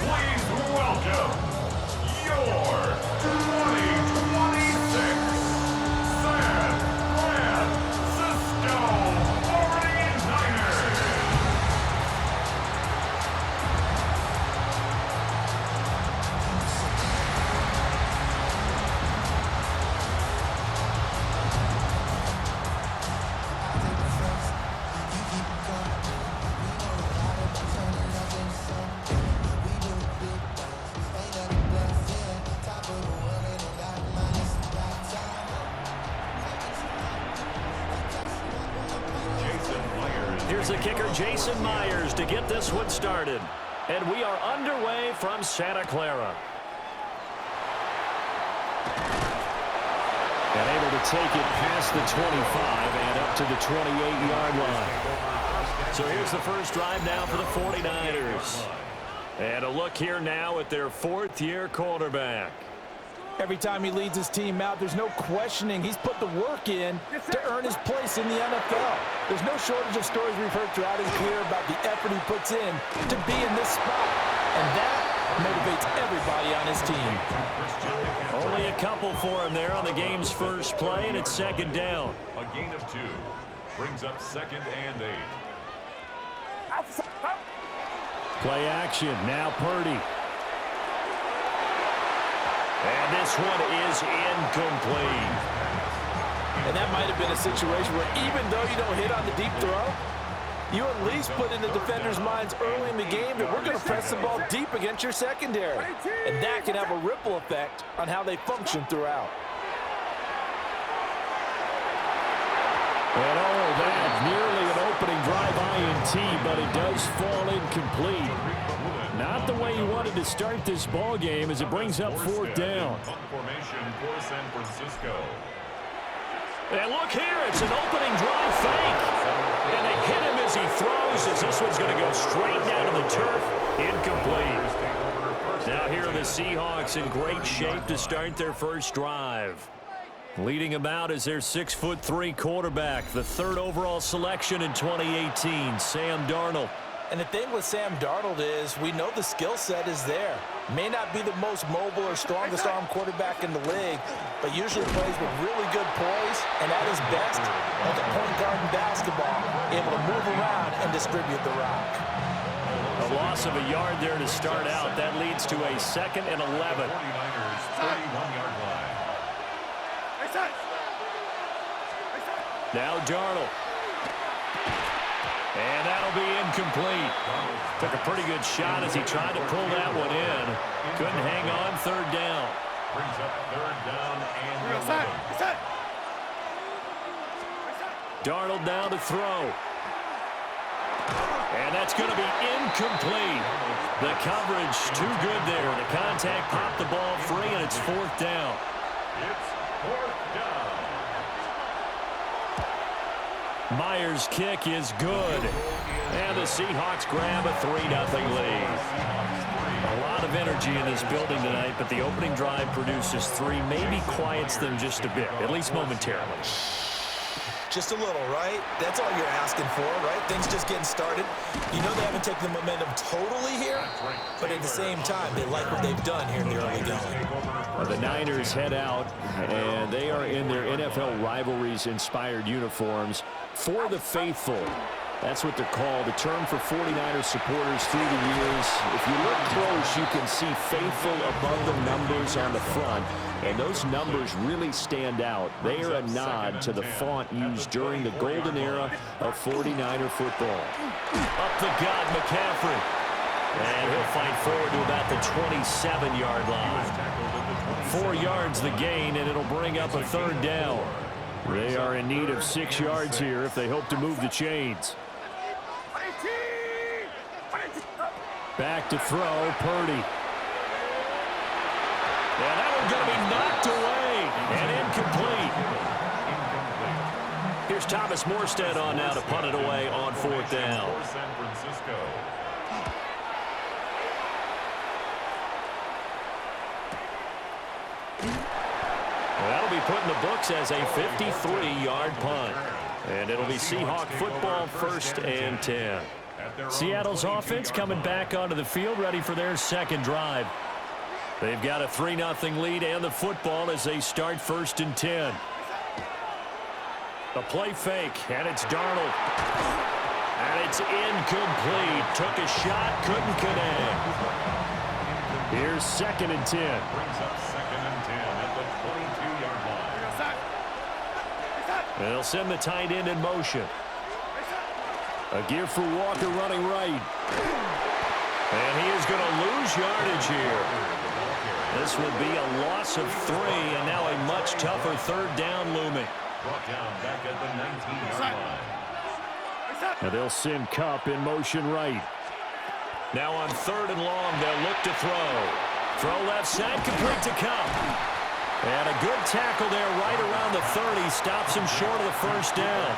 Please welcome your 2026 San Francisco 49ers. Here's the kicker, Jason Myers, to get this one started. And we are underway from Santa Clara. And able to take it past the 25 and up to the 28-yard line. So here's the first drive now for the 49ers. And a look here now at their fourth-year quarterback. Every time he leads his team out, there's no questioning. He's put the work in to earn his place in the NFL. There's no shortage of stories we've heard throughout his career about the effort he puts in to be in this spot. And that motivates everybody on his team. Only a couple for him there on the game's first play, and it's second down. A gain of 2 brings up 2nd and 8. Play action, now Purdy. And this one is incomplete. And that might have been a situation where even though you don't hit on the deep throw, you at least put in the defender's minds early in the game that we're going to press the ball deep against your secondary. And that can have a ripple effect on how they function throughout. And all that, nearly an opening drive INT, but it does fall incomplete. Not the way you wanted to start this ball game as it brings up fourth down. Formation for San Francisco. And look here, it's an opening drive fake. And they hit him as he throws, as this one's going to go straight down to the turf. Incomplete. Now here are the Seahawks in great shape to start their first drive. Leading them out is their 6'3" quarterback, the third overall selection in 2018, Sam Darnold. And the thing with Sam Darnold is we know the skill set is there. May not be the most mobile or strongest arm quarterback in the league, but usually plays with really good poise and at his best, like a point guard in basketball, able to move around and distribute the rock. A loss of a yard there to start out. That leads to a 2nd and 11. 49ers 31-yard line. Now Darnold. And that'll be incomplete. Took a pretty good shot as he tried to pull that one in. Couldn't hang on, third down. Brings up 3rd down and 11. Darnold now to throw. And that's going to be incomplete. The coverage too good there. The contact popped the ball free, and it's fourth down. It's 4th down. Myers' kick is good. And the Seahawks grab a 3-0 lead. A lot of energy in this building tonight, but the opening drive produces 3, maybe quiets them just a bit, at least momentarily. Just a little, right? That's all you're asking for, right? Things just getting started. You know they haven't taken the momentum totally here, but at the same time, they like what they've done here in the early going. The Niners head out, and they are in their NFL rivalries-inspired uniforms for the faithful. That's what they're called, a term for 49ers supporters through the years. If you look close, you can see faithful above the numbers on the front, and those numbers really stand out. They are a nod to the font used during the golden era of 49er football. Up the gut, McCaffrey. And he'll fight forward to about the 27-yard line. 4 yards the gain, and it'll bring up a third down. They are in need of 6 yards here if they hope to move the chains. Back to throw, Purdy. And that one's going to be knocked away and incomplete. Here's Thomas Morstead on now to punt it away on fourth down. San Francisco. That'll be put in the books as a 53-yard punt. And it'll be Seahawk football, 1st and 10. at their own Seattle's 22-yard offense coming back onto the field, ready for their second drive. They've got a 3-0 lead and the football as they start 1st and 10. A play fake, and it's Darnold. And it's incomplete. Took a shot, couldn't connect. Here's 2nd and 10. Brings up 2nd and 10 at the 22-yard line. They'll send the tight end in motion. A gear for Walker running right. And he is going to lose yardage here. This will be a loss of 3, and now a much tougher 3rd down looming. Brought down back at the 19-yard line. And they'll send Kupp in motion right. Now on 3rd and long, they'll look to throw. Throw left side, complete to Kupp. And a good tackle there right around the 30. Stops him short of the 1st down.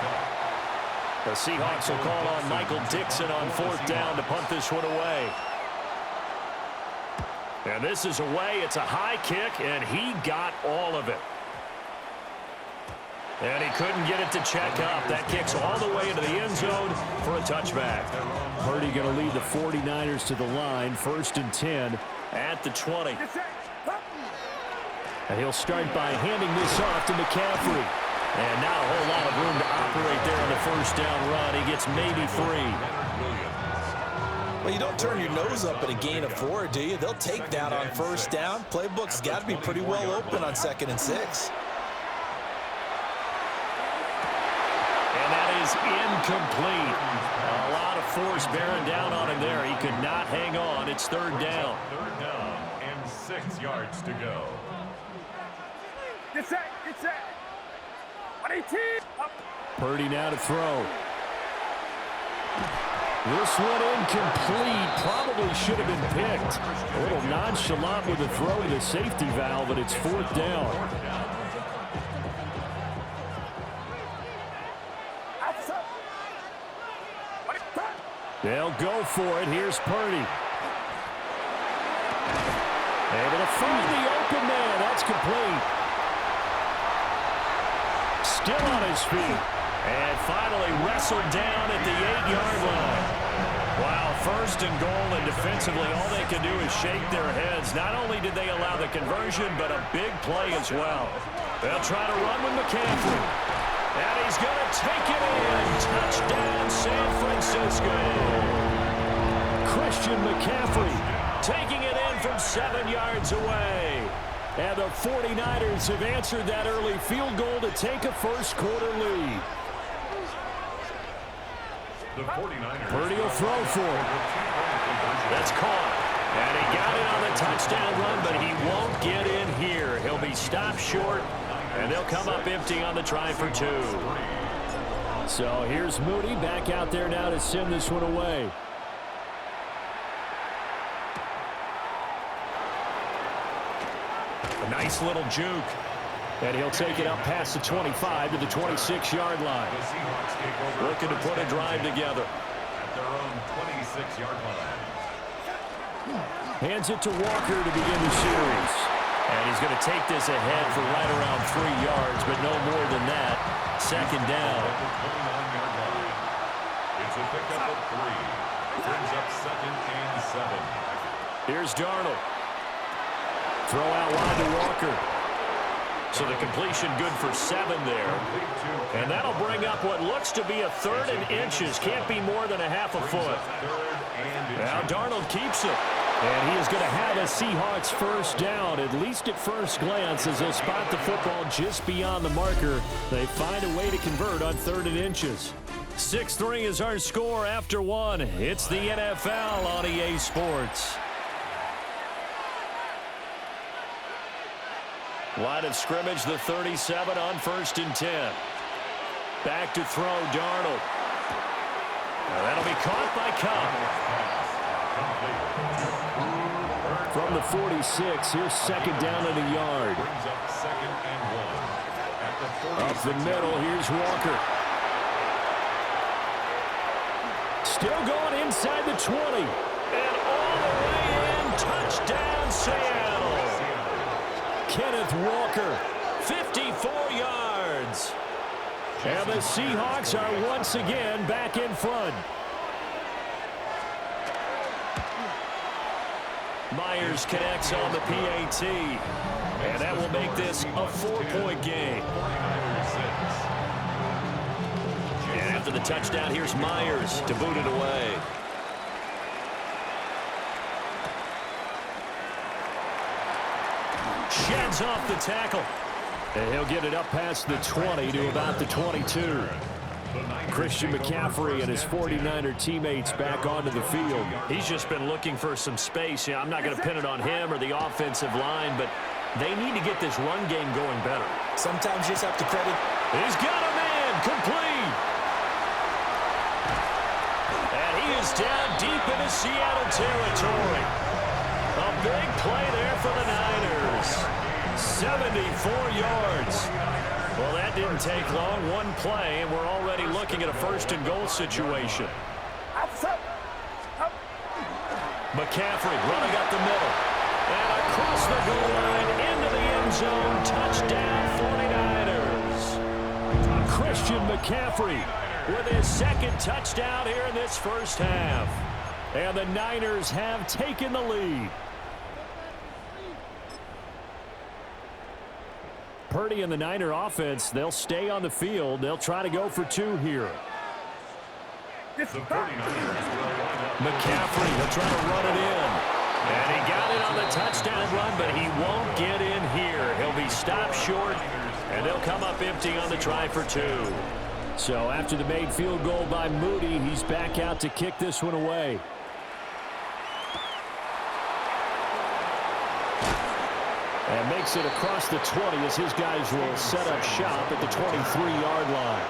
The Seahawks will call on Michael Dixon on 4th down to punt this one away. And this is away. It's a high kick, and he got all of it. And he couldn't get it to check up. That kicks all the way into the end zone for a touchback. Purdy going to lead the 49ers to the line. 1st and 10 at the 20. And he'll start by handing this off to McCaffrey. And not a whole lot of room to operate there on the 1st down run. He gets maybe 3. Well, you don't turn your nose up at a gain of 4, do you? They'll take that on 1st down. Playbook's got to be pretty well open on 2nd and 6. And that is incomplete. A lot of force bearing down on him there. He could not hang on. It's 3rd down. 3rd down and 6 yards to go. Get set. 118. Purdy now to throw. This one incomplete. Probably should have been picked. A little nonchalant with the throw to the safety valve, but it's 4th down. They'll go for it. Here's Purdy. Able to find the open man. That's complete. Still on his feet. And finally wrestled down at the 8-yard line. Wow, 1st and goal, and defensively all they can do is shake their heads. Not only did they allow the conversion, but a big play as well. They'll try to run with McCaffrey. And he's going to take it in. Touchdown, San Francisco. Christian McCaffrey taking it in from 7 yards away. And the 49ers have answered that early field goal to take a 1st quarter lead. The 49ers. Purdy will throw for it. That's caught. And he got it on the touchdown run, but he won't get in here. He'll be stopped short, and they'll come up empty on the try for 2. So here's Moody back out there now to send this one away. A nice little juke. And he'll take it up past the 25 to the 26-yard line. Looking to put a drive together. At their own 26-yard line. Hands it to Walker to begin the series. And he's going to take this ahead for right around 3 yards, but no more than that. 2nd down. At the 29-yard line. It's a pickup of 3. Brings up 2nd and 7. Here's Darnold. Throw out wide to Walker. So the completion good for 7 there. And that'll bring up what looks to be a 3rd and inches. Can't be more than a half a foot. Now Darnold keeps it. And he is going to have a Seahawks 1st down, at least at first glance, as they'll spot the football just beyond the marker. They find a way to convert on 3rd and inches. 6-3 is our score after 1. It's the NFL on EA Sports. Line of scrimmage, the 37 on 1st and 10. Back to throw, Darnold. Now that'll be caught by Kupp. From the 46, here's 2nd down and a yard. Brings up 2nd and 1. At the Up the middle, here's Walker. Still going inside the 20. And all the way in, touchdown Seattle. Kenneth Walker, 54 yards. And the Seahawks are once again back in front. Myers connects on the PAT. And that will make this a 4-point game. And after the touchdown, here's Myers to boot it away. Sheds off the tackle. And he'll get it up past the 20 to about the 22. Christian McCaffrey and his 49er teammates back onto the field. He's just been looking for some space. Yeah, I'm not going to pin it on him or the offensive line, but they need to get this run game going better. Sometimes you just have to credit. He's got a man complete. And he is down deep into Seattle territory. A big play there for the Niners. 74 yards. Well, that didn't take long. One play, and we're already looking at a first-and-goal situation. McCaffrey running up the middle. And across the goal line into the end zone. Touchdown, 49ers. Christian McCaffrey with his second touchdown here in this first half. And the Niners have taken the lead. Purdy and the Niner offense, they'll stay on the field. They'll try to go for two here. McCaffrey, they'll try to run it in. And he got it on the touchdown run, but he won't get in here. He'll be stopped short, and they'll come up empty on the try for two. So after the made field goal by Moody, he's back out to kick this one away. And makes it across the 20 as his guys will set up shop at the 23-yard line.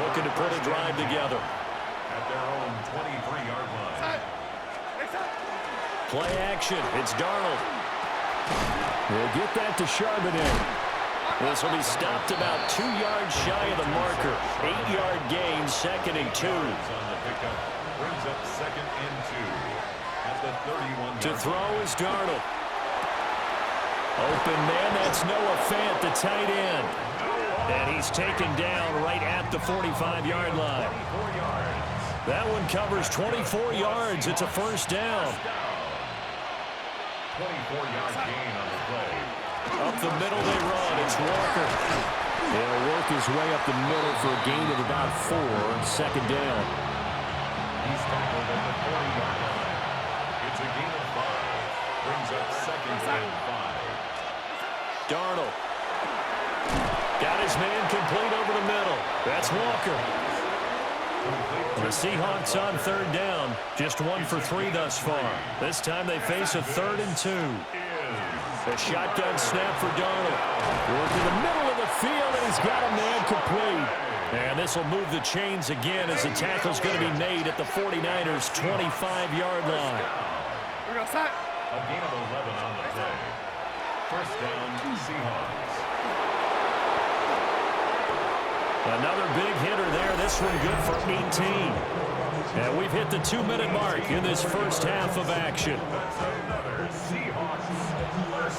Looking to put a drive together. At their own 23-yard line. Play action. It's Darnold. We'll get that to Charbonnet. This will be stopped about 2 yards shy of the marker. 8-yard gain, 2nd and 2. On the pickup. Brings up 2nd and 2. At the 31-yard To throw is Darnold. Open man, that's Noah Fant, the tight end. And he's taken down right at the 45-yard line. That one covers 24 yards. It's a first down. 24-yard gain on the play. Up the middle they run. It's Walker. He'll work his way up the middle for a gain of about 4. 2nd down. He's tackled at the 40-yard line. It's a gain of 5. Brings up 2nd and 5. Darnold. Got his man complete over the middle. That's Walker. The Seahawks on 3rd down. Just 1 for 3 thus far. This time they face a 3rd and 2. A shotgun snap for Darnold. Working the middle of the field, and he's got a man complete. And this will move the chains again as the tackle's going to be made at the 49ers' 25-yard line. A gain of 11 on the play. First down, Seahawks. Another big hitter there. This one good for 18. And we've hit the 2-minute mark in this first half of action.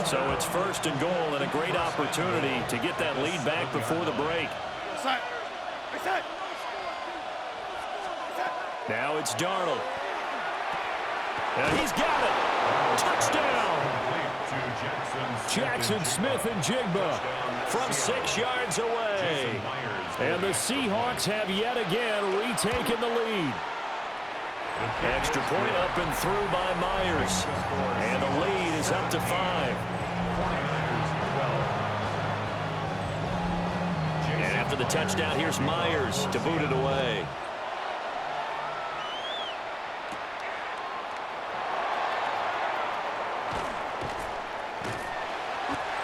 So it's 1st and goal and a great opportunity to get that lead back before the break. Now it's Darnold. And he's got it. Touchdown. Jackson Smith and Jigba from 6 yards away. And the Seahawks have yet again retaken the lead. Extra point up and through by Myers. And the lead is up to 5. And after the touchdown, here's Myers to boot it away.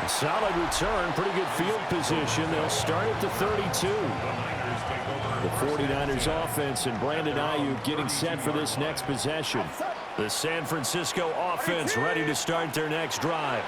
Solid return, pretty good field position. They'll start at the 32. The 49ers offense and Brandon Ayuk getting set for this next possession. The San Francisco offense ready to start their next drive.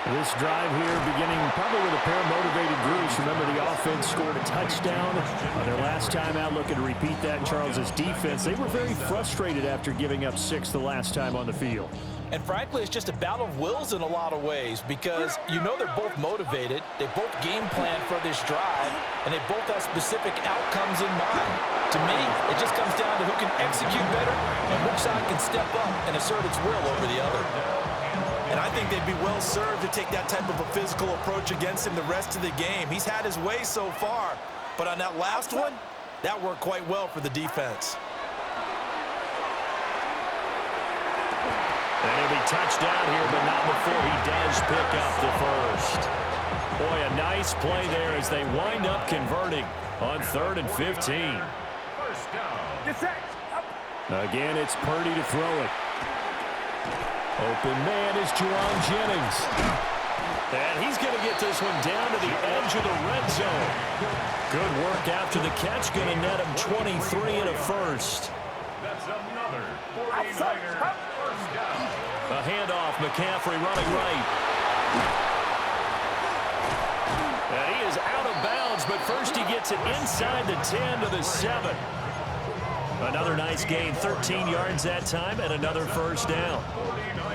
This drive here beginning probably with a pair of motivated groups. Remember, the offense scored a touchdown on their last time out. Looking to repeat that. Charles's defense, they were very frustrated after giving up 6 the last time on the field. And frankly, it's just a battle of wills in a lot of ways because you know they're both motivated, they both game plan for this drive, and they both have specific outcomes in mind. To me, it just comes down to who can execute better and which side can step up and assert its will over the other. And I think they'd be well served to take that type of a physical approach against him the rest of the game. He's had his way so far, but on that last one, that worked quite well for the defense. And he'll be touched down here, but not before he does pick up the first. Boy, a nice play there as they wind up converting on 3rd and 15. First down. Get set. Up. Again, it's Purdy to throw it. Open man is Jerron Jennings. And he's going to get this one down to the edge of the red zone. Good work after the catch. Going to net him 23 and a first. That's another 49er first down. A handoff, McCaffrey running right. And he is out of bounds, but first he gets it inside the 10 to the 7. Another nice gain, 13 yards that time, and another first down.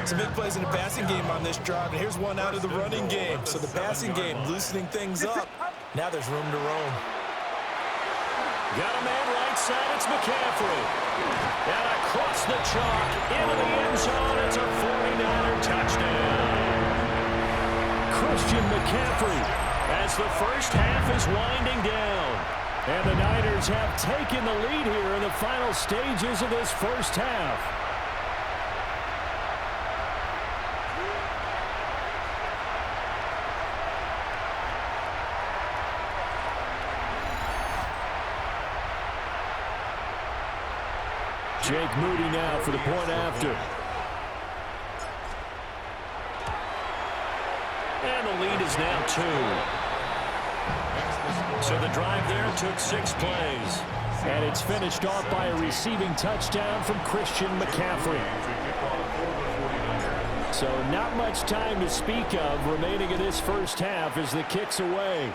Some big plays in the passing game on this drive, and here's one out of the running game. So the passing game loosening things up. Now there's room to roam. Got a man right side, it's McCaffrey. And across the chalk, into the end zone, it's a 49er touchdown. Christian McCaffrey as the first half is winding down. And the Niners have taken the lead here in the final stages of this first half. Jake Moody now for the point after. And the lead is now 2. So the drive there took 6 plays. And it's finished off by a receiving touchdown from Christian McCaffrey. So not much time to speak of remaining in this first half as the kick's away.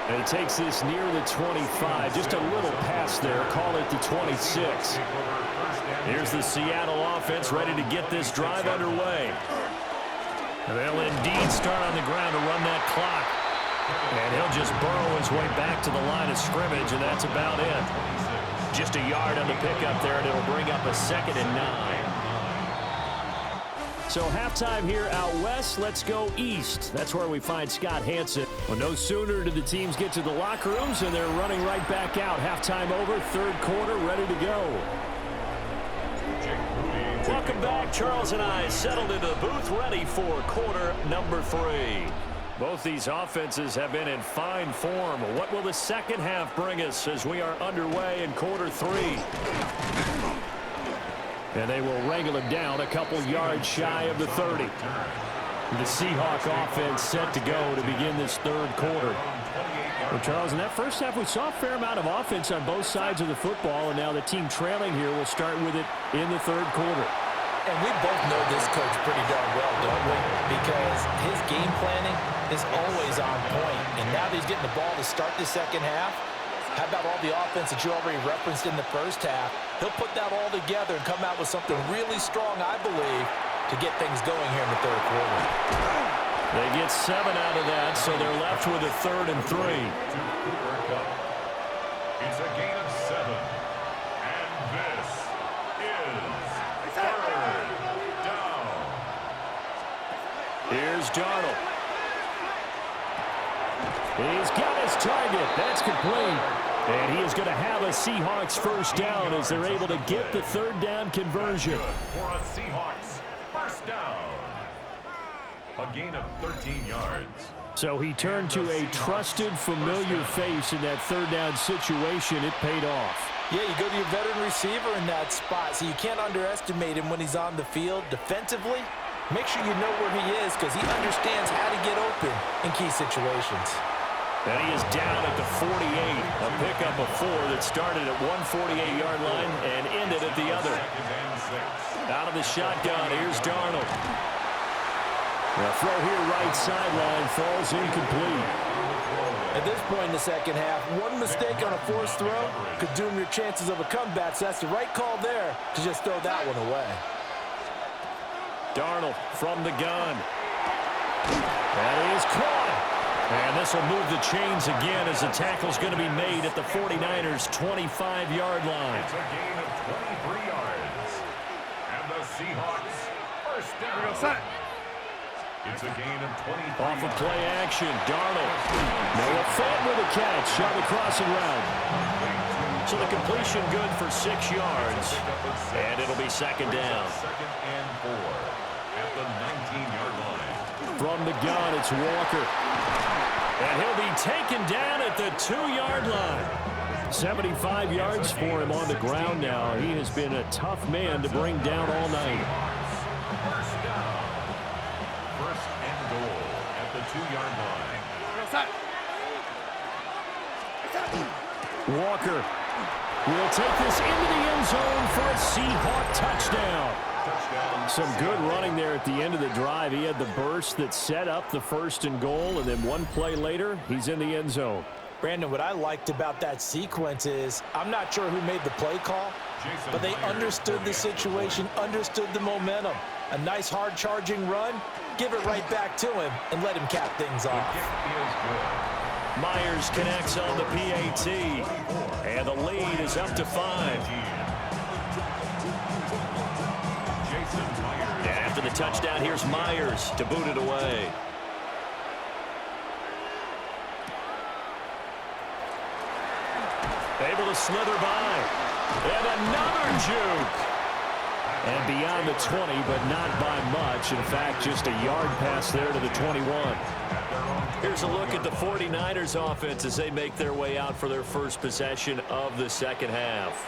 And he takes this near the 25. Just a little pass there. Call it the 26. Here's the Seattle offense ready to get this drive underway. They'll indeed start on the ground to run that clock. And he'll just burrow his way back to the line of scrimmage, and that's about it. Just a yard on the pickup there, and it'll bring up a 2nd and 9. So halftime here out west, let's go east. That's where we find Scott Hanson. Well, no sooner did the teams get to the locker rooms, and they're running right back out. Halftime over, 3rd quarter, ready to go. Welcome back. Charles and I settled into the booth, ready for quarter number 3. Both these offenses have been in fine form. What will the second half bring us as we are underway in quarter 3? And they will wrangle him down a couple yards shy of the 30. The Seahawk offense set to go to begin this 3rd quarter. Well, Charles, in that first half, we saw a fair amount of offense on both sides of the football, and now the team trailing here will start with it in the 3rd quarter. And we both know this coach pretty darn well, don't we? Because his game planning is always on point. And now that he's getting the ball to start the second half, how about all the offense that you already referenced in the first half? He'll put that all together and come out with something really strong, I believe, to get things going here in the 3rd quarter. They get 7 out of that, so they're left with a 3rd and 3. It's a gain of 7. And this is 3rd down. Here's Darnold. He's got his target. That's complete. And he is going to have a Seahawks first down as they're able to get the 3rd down conversion. For a Seahawks first down. A gain of 13 yards. So he turned to a trusted, familiar face in that 3rd down situation. It paid off. Yeah, you go to your veteran receiver in that spot, so you can't underestimate him when he's on the field defensively. Make sure you know where he is because he understands how to get open in key situations. And he is down at the 48. A pickup of 4 that started at 148-yard line and ended at the other. Out of the shotgun, here's Darnold. The throw here right sideline falls incomplete. At this point in the second half, one mistake on a forced throw could doom your chances of a comeback, so that's the right call there to just throw that one away. Darnold from the gun. That is caught. And this will move the chains again as the tackle's going to be made at the 49ers' 25-yard line. It's a gain of 23 yards. And the Seahawks first down. It's a gain of 23 Off of play action, Darnold. Noah Fant with a catch on the crossing route. So the completion good for 6 yards. And it'll be second down. Second and 4 at the 19-yard line. From the gun, it's Walker. And he'll be taken down at the 2-yard line. 75 yards for him on the ground now. He has been a tough man to bring down all night. First down. First and goal at the 2-yard line. Walker will take this into the end zone for a Seahawk touchdown. Some good running there at the end of the drive. He had the burst that set up the first and goal, and then one play later, he's in the end zone. Brandon, what I liked about that sequence is I'm not sure who made the play call, but they understood the situation, understood the momentum. A nice hard-charging run, give it right back to him, and let him cap things off. Myers connects on the PAT, and the lead is up to 5. And after the touchdown, here's Myers to boot it away. Able to slither by. And another juke. And beyond the 20, but not by much. In fact, just a yard pass there to the 21. Here's a look at the 49ers offense as they make their way out for their first possession of the second half.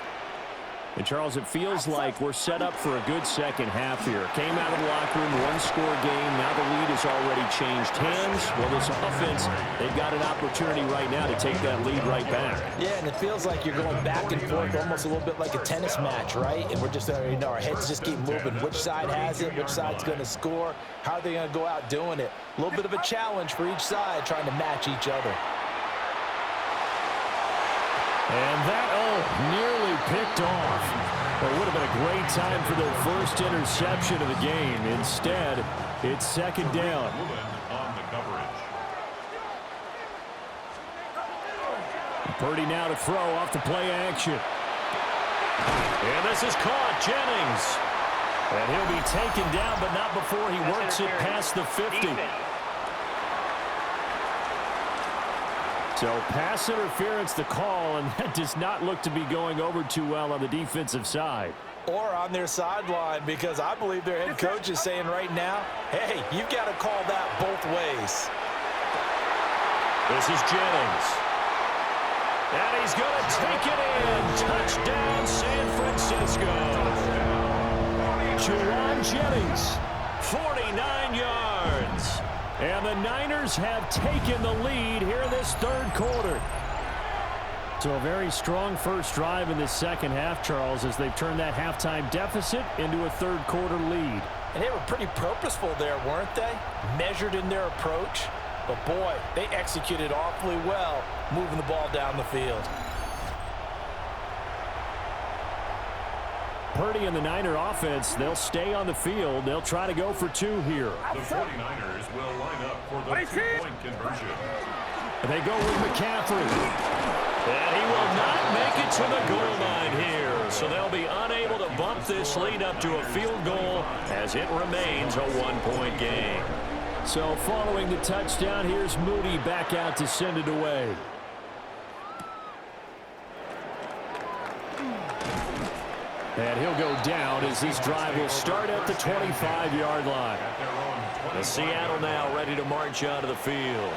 And, Charles, it feels like we're set up for a good second half here. Came out of the locker room, one-score game. Now the lead has already changed hands. Well, this offense, they've got an opportunity right now to take that lead right back. Yeah, and it feels like you're going back and forth, almost a little bit like a tennis match, right? And we're just, our heads just keep moving. Which side has it? Which side's going to score? How are they going to go out doing it? A little bit of a challenge for each side, trying to match each other. And that, nearly picked off. It would have been a great time for their first interception of the game. Instead, it's second down. On the coverage. Purdy now to throw off the play action. And this is caught. Jennings. And he'll be taken down, but not before he works it past the 50. So pass interference the call, and that does not look to be going over too well on the defensive side. Or on their sideline, because I believe their head coach is saying right now, hey, you've got to call that both ways. This is Jennings. And he's going to take it in. Touchdown, San Francisco. Jauan Jennings, 49 yards. And the Niners have taken the lead here in this third quarter. So a very strong first drive in this second half, Charles, as they've turned that halftime deficit into a third quarter lead. And they were pretty purposeful there, weren't they? Measured in their approach. But, boy, they executed awfully well moving the ball down the field. Purdy and the Niner offense, they'll stay on the field. They'll try to go for 2 here. The 49ers will line up for the 2-point conversion. They go with McCaffrey. And he will not make it to the goal line here. So they'll be unable to bump this lead up to a field goal as it remains a 1-point game. So following the touchdown, here's Moody back out to send it away. And he'll go down as this drive will start at the 25-yard line. And Seattle now ready to march out of the field.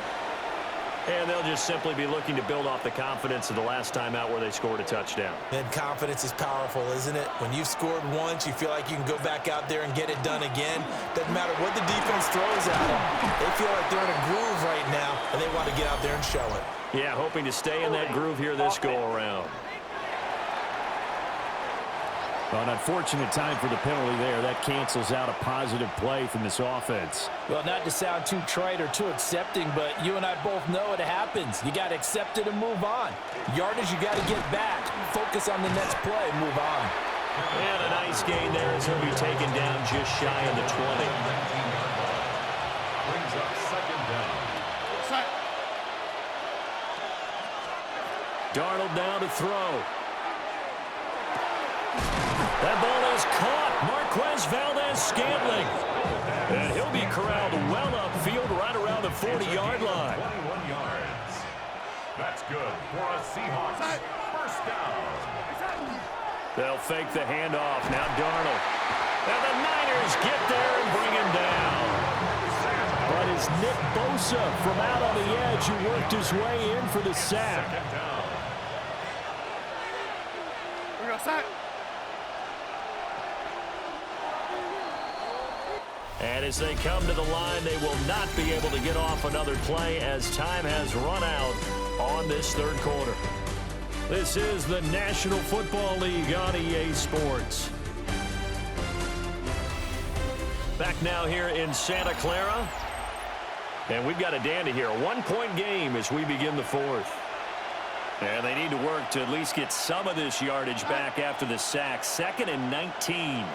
And they'll just simply be looking to build off the confidence of the last time out where they scored a touchdown. And confidence is powerful, isn't it? When you've scored once, you feel like you can go back out there and get it done again. Doesn't matter what the defense throws at them. They feel like they're in a groove right now, and they want to get out there and show it. Yeah, hoping to stay in that groove here this go-around. An unfortunate time for the penalty there. That cancels out a positive play from this offense. Well, not to sound too trite or too accepting, but you and I both know it happens. You got to accept it and move on. Yardage, you got to get back. Focus on the next play and move on. And a nice gain there as he'll be taken down just shy of the 20. Brings up second down. Darnold now to throw. That ball is caught. Marquez Valdez-Scantling. And he'll be corralled well upfield right around the 40-yard line. 21 yards. That's good for a Seahawks first down. They'll fake the handoff. Now Darnold. And the Niners get there and bring him down. But it's Nick Bosa from out on the edge who worked his way in for the sack. Second down. And as they come to the line, they will not be able to get off another play as time has run out on this third quarter. This is the National Football League on EA Sports. Back now here in Santa Clara. And we've got a dandy here. A one-point game as we begin the fourth. And they need to work to at least get some of this yardage back after the sack. 2nd and 19.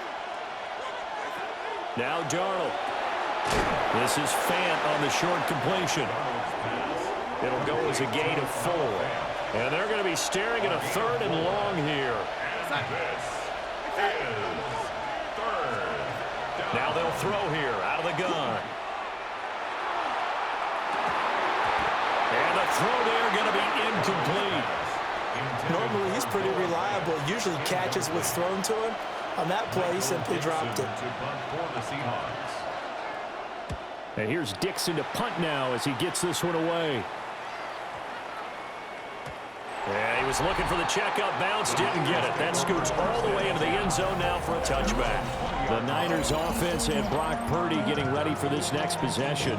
Now Darnold. This is Fant on the short completion. It'll go as a gain of 4. And they're going to be staring at a 3rd and long here. And this is third down. Now they'll throw here out of the gun. And the throw there going to be incomplete. Normally, he's pretty reliable. Usually catches what's thrown to him. On that play, he simply dropped it. To punt for the Seahawks. And here's Dixon to punt now as he gets this one away. And he was looking for the checkup bounce, didn't get it. That scoots all the way into the end zone now for a touchback. The Niners offense and Brock Purdy getting ready for this next possession.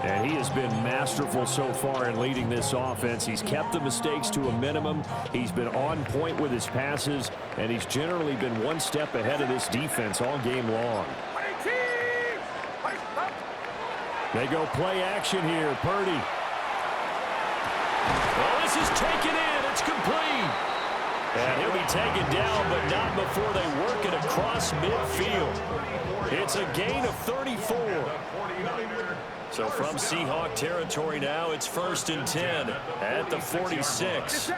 And he has been masterful so far in leading this offense. He's kept the mistakes to a minimum. He's been on point with his passes, and he's generally been one step ahead of this defense all game long. They go play action here. Purdy. Well, this is taken in. It's complete. And he'll be taken down, but not before they work it across midfield. It's a gain of 34. So from Seahawk territory now, it's 1st and 10 at the 46.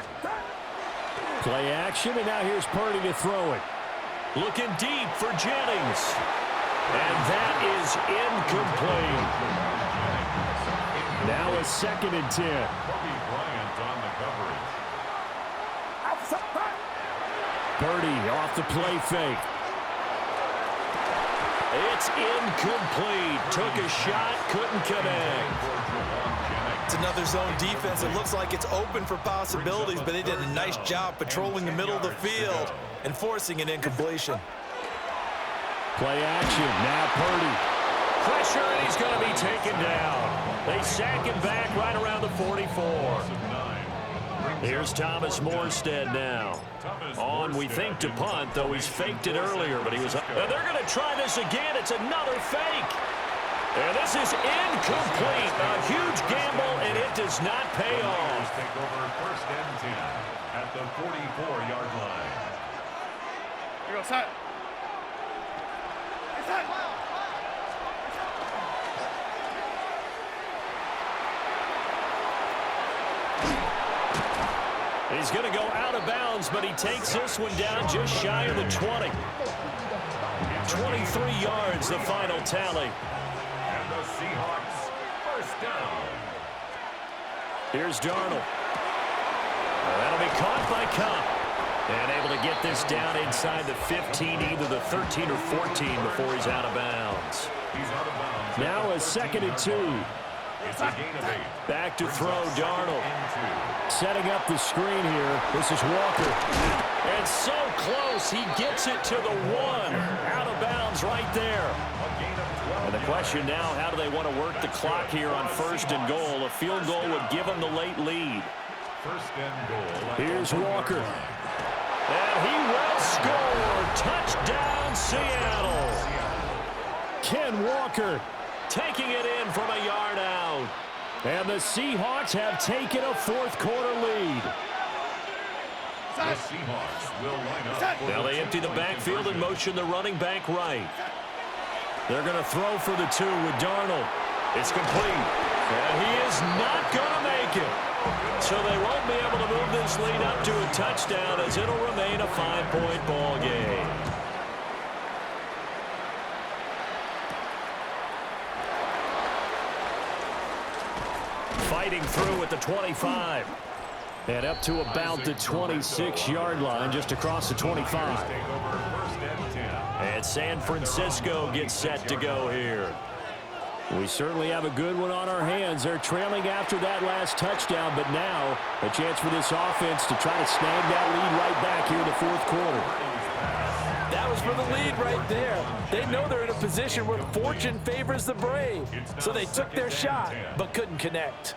Play action, and now here's Purdy to throw it. Looking deep for Jennings. And that is incomplete. Now a 2nd and 10. Kobe Bryant on the coverage. Purdy off the play fake. It's incomplete. Took a shot, couldn't connect. It's another zone defense. It looks like it's open for possibilities, but they did a nice job patrolling the middle of the field and forcing an incompletion. Play action. Now Purdy. Pressure, and he's going to be taken down. They sack him back right around the 44. Here's Thomas Morstead now. On, we think, to punt, though he's faked it earlier, but he was up. And they're going to try this again. It's another fake. And this is incomplete. A huge gamble, and it does not pay off. Take over 1st and 10 at the 44-yard line. Here goes set. Set. He's going to go out of bounds, but he takes this one down just shy of the 20. 23 yards, the final tally. And the Seahawks first down. Here's Darnold. That'll be caught by Cup. And able to get this down inside the 15, either the 13 or 14 before he's out of bounds. He's out of bounds. Now a 2nd and 2. It's a gain of 8. Back to throw, Darnold. And 2. Setting up the screen here. This is Walker. And so close, he gets it to the 1. Out of bounds right there. A gain of 12. And the question now, how do they want to work the clock here on 1st and goal? A field goal would give them the late lead. 1st and goal. Here's Walker. And he will score. Touchdown, Seattle. Ken Walker taking it in from a yard out. And the Seahawks have taken a fourth-quarter lead. The Seahawks will line up. Now they empty the backfield and motion the running back right. They're going to throw for the 2 with Darnold. It's complete. And he is not going to make it. So they won't be able to move this lead up to a touchdown as it'll remain a 5-point ball game. Fighting through at the 25. And up to about the 26-yard line, just across the 25. And San Francisco gets set to go here. We certainly have a good one on our hands. They're trailing after that last touchdown, but now a chance for this offense to try to snag that lead right back here in the fourth quarter. That was for the lead right there. They know they're in a position where fortune favors the brave. So they took their shot, but couldn't connect.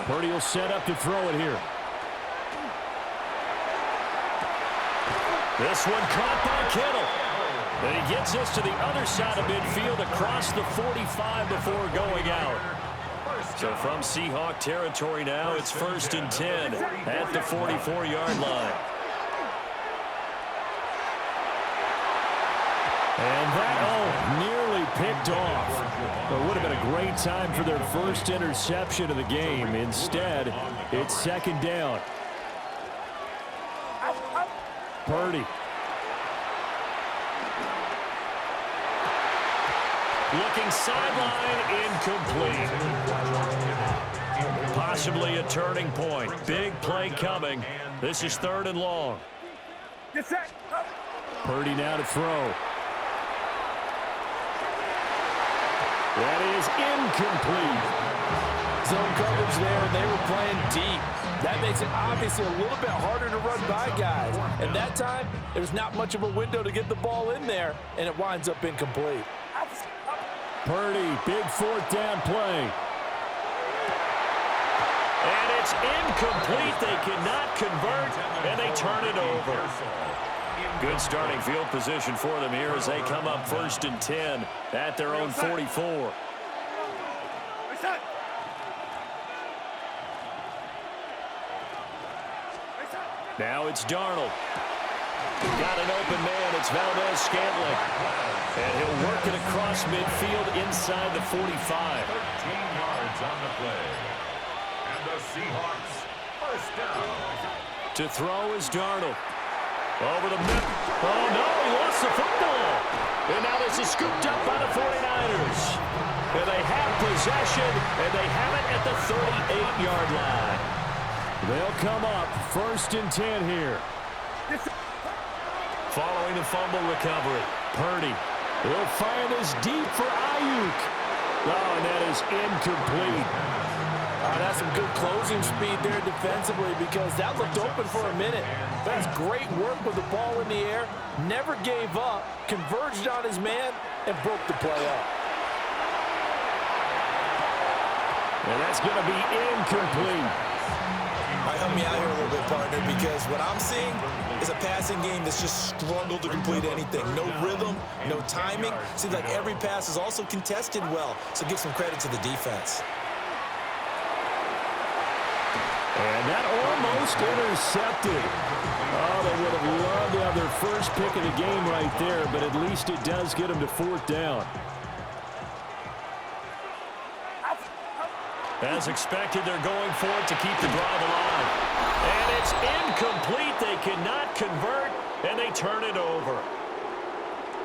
Purdy will set up to throw it here. This one caught by Kittle. And he gets us to the other side of midfield across the 45 before going out. So from Seahawk territory now, it's 1st and 10 at the 44-yard line. And that, nearly picked off. It would have been a great time for their first interception of the game. Instead, it's 2nd down. Purdy. Looking sideline, incomplete. Possibly a turning point. Big play coming. This is 3rd and long. Purdy now to throw. That is incomplete. Zone coverage there, and they were playing deep. That makes it obviously a little bit harder to run by guys. And that time, there's not much of a window to get the ball in there, and it winds up incomplete. Purdy, big 4th down play. And it's incomplete. They cannot convert, and they turn it over. Good starting field position for them here as they come up 1st and 10 at their own 44. Now it's Darnold. Got an open man. It's Valdez-Scantling. And he'll work it across midfield inside the 45. 13 yards on the play. And the Seahawks, 1st down. To throw is Darnold. Over the middle. Oh, no, he lost the football. And now this is scooped up by the 49ers. And they have possession, and they have it at the 38-yard line. They'll come up 1st and 10 here. Following the fumble recovery, Purdy will fire this deep for Ayuk. Oh, and that is incomplete. That's some good closing speed there defensively because that looked open for a minute. That's great work with the ball in the air. Never gave up, converged on his man, and broke the play up. And that's going to be incomplete. All right, help me out here a little bit, partner, because what I'm seeing is a passing game that's just struggled to complete anything. No rhythm, no timing. Seems like every pass is also contested well, so give some credit to the defense. And that almost intercepted. Oh, they would have loved to have their first pick of the game right there, but at least it does get them to 4th down. As expected, they're going for it to keep the drive alive. And it's incomplete. They cannot convert, and they turn it over.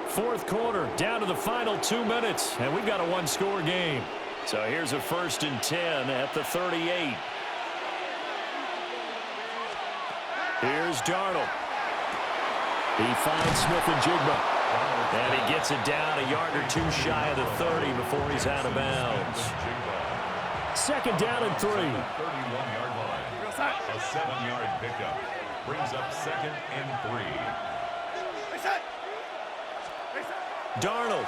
4th quarter, down to the final 2 minutes, and we've got a 1-score game. So here's a 1st and 10 at the 38. Here's Darnold. He finds Smith-Njigba. And he gets it down a yard or 2 shy of the 30 before he's out of bounds. 2nd down and 3. 31-yard line. A 7-yard pickup. Brings up 2nd and 3. Darnold.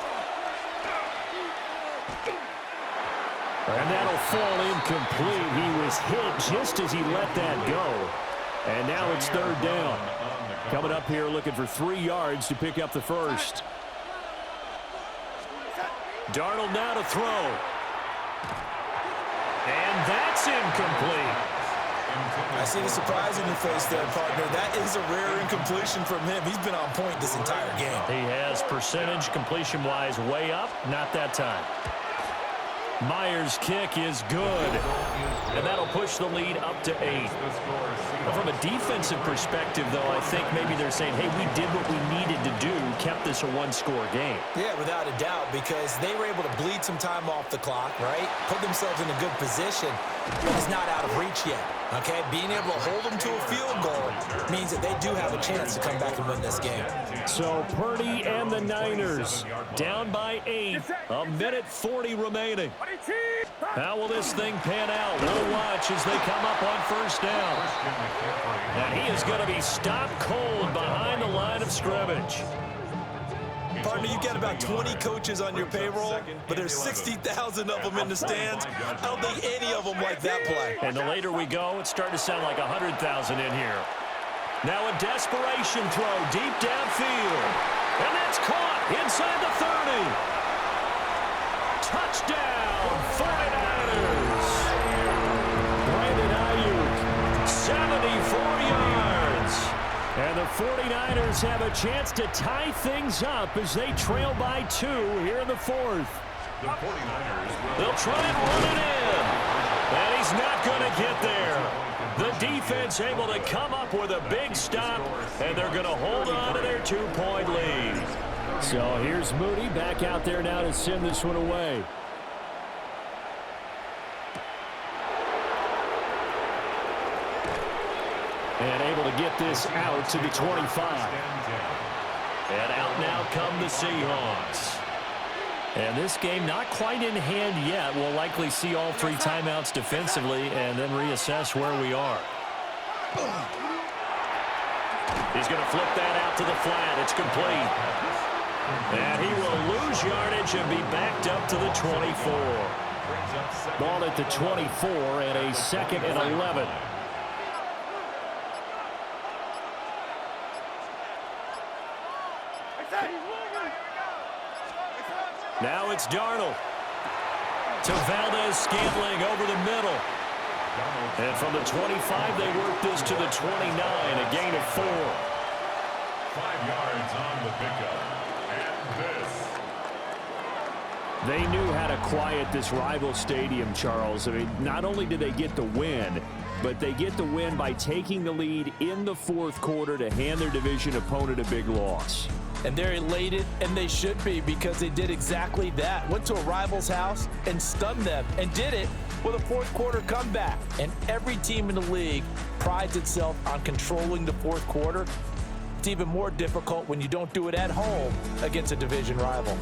And that'll fall incomplete. He was hit just as he let that go. And now it's third down. Coming up here looking for 3 yards to pick up the first. Darnold now to throw. And that's incomplete. I see the surprise in your face there, partner. That is a rare incompletion from him. He's been on point this entire game. He has percentage completion-wise way up. Not that time. Myers' kick is good. And that'll push the lead up to 8. From a defensive perspective, though, I think maybe they're saying, hey, we did what we needed to do, kept this a one-score game. Yeah, without a doubt, because they were able to bleed some time off the clock, right? Put themselves in a good position, but it's not out of reach yet, okay? Being able to hold them to a field goal means that they do have a chance to come back and win this game. So Purdy and the Niners down by 8, a minute 40 remaining. How will this thing pan out? We'll watch as they come up on first down. And he is going to be stopped cold behind the line of scrimmage. Partner, you've got about 20 coaches on your payroll, but there's 60,000 of them in the stands. I don't think any of them like that play. And the later we go, it's starting to sound like 100,000 in here. Now a desperation throw deep downfield. And that's caught inside the 30. Touchdown, 49ers. Brandon Ayuk, 74 yards. And the 49ers have a chance to tie things up as they trail by 2 here in the 4th. The 49ers They'll try and run it in. And he's not going to get there. The defense able to come up with a big stop, and they're going to hold on to their 2-point lead. So here's Mooney back out there now to send this one away. And able to get this out to the 25. And out now come the Seahawks. And this game not quite in hand yet. We'll likely see all 3 timeouts defensively and then reassess where we are. He's going to flip that out to the flat. It's complete. And he will lose yardage and be backed up to the 24. Ball at the 24 and a 2nd and 11. Now it's Darnold to Valdez-Scantling over the middle. And from the 25, they work this to the 29, a gain of 4. 5 yards on the pickup. And this. They knew how to quiet this rival stadium, Charles. I mean, not only did they get the win, but they get the win by taking the lead in the 4th quarter to hand their division opponent a big loss. And they're elated, and they should be, because they did exactly that. Went to a rival's house and stunned them, and did it with a 4th quarter comeback. And every team in the league prides itself on controlling the 4th quarter. It's even more difficult when you don't do it at home against a division rival.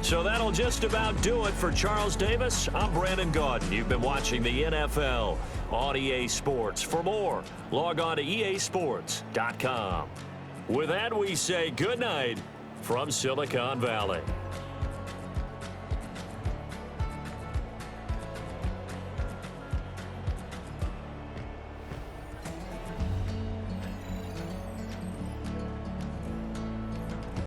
So that'll just about do it for Charles Davis. I'm Brandon Gaudin. You've been watching the NFL on EA Sports. For more, log on to easports.com. With that, we say good night from Silicon Valley.